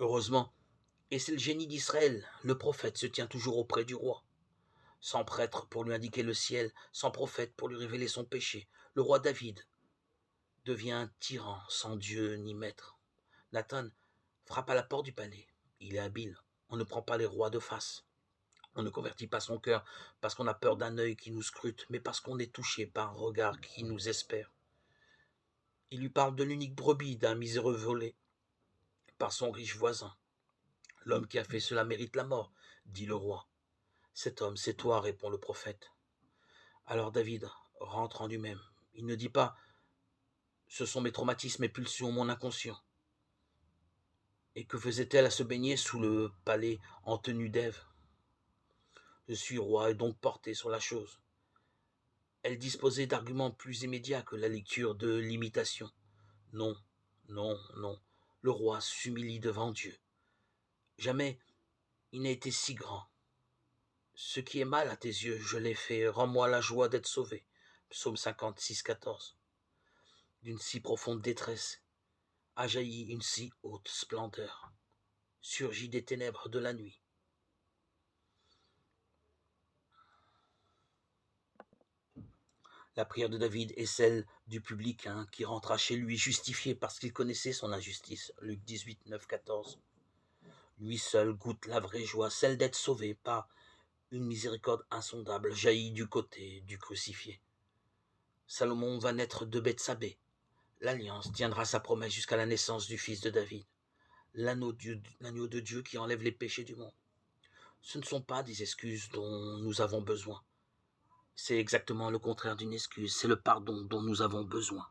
Heureusement, et c'est le génie d'Israël, le prophète se tient toujours auprès du roi. Sans prêtre pour lui indiquer le ciel, sans prophète pour lui révéler son péché, le roi David devient un tyran sans Dieu ni maître. Nathan frappe à la porte du palais. Il est habile. On ne prend pas les rois de face. On ne convertit pas son cœur parce qu'on a peur d'un œil qui nous scrute, mais parce qu'on est touché par un regard qui nous espère. Il lui parle de l'unique brebis d'un miséreux volé par son riche voisin. L'homme qui a fait cela mérite la mort, dit le roi. Cet homme, c'est toi, répond le prophète. Alors David rentre en lui-même. Il ne dit pas « Ce sont mes traumatismes et pulsions, mon inconscient ». Et que faisait-elle à se baigner sous le palais en tenue d'Ève? Je suis roi et donc porté sur la chose. Elle disposait d'arguments plus immédiats que la lecture de l'imitation. Non, non, non, le roi s'humilie devant Dieu. Jamais il n'a été si grand. Ce qui est mal à tes yeux, je l'ai fait, rends-moi la joie d'être sauvé. Psaume 56, 14. D'une si profonde détresse a jailli une si haute splendeur, surgit des ténèbres de la nuit. La prière de David est celle du publicain qui rentra chez lui justifié parce qu'il connaissait son injustice. Luc 18, 9, 14. Lui seul goûte la vraie joie, celle d'être sauvé par une miséricorde insondable jaillie du côté du crucifié. Salomon va naître de Bethsabée. L'Alliance tiendra sa promesse jusqu'à la naissance du fils de David. L'agneau de Dieu qui enlève les péchés du monde. Ce ne sont pas des excuses dont nous avons besoin. C'est exactement le contraire d'une excuse, c'est le pardon dont nous avons besoin.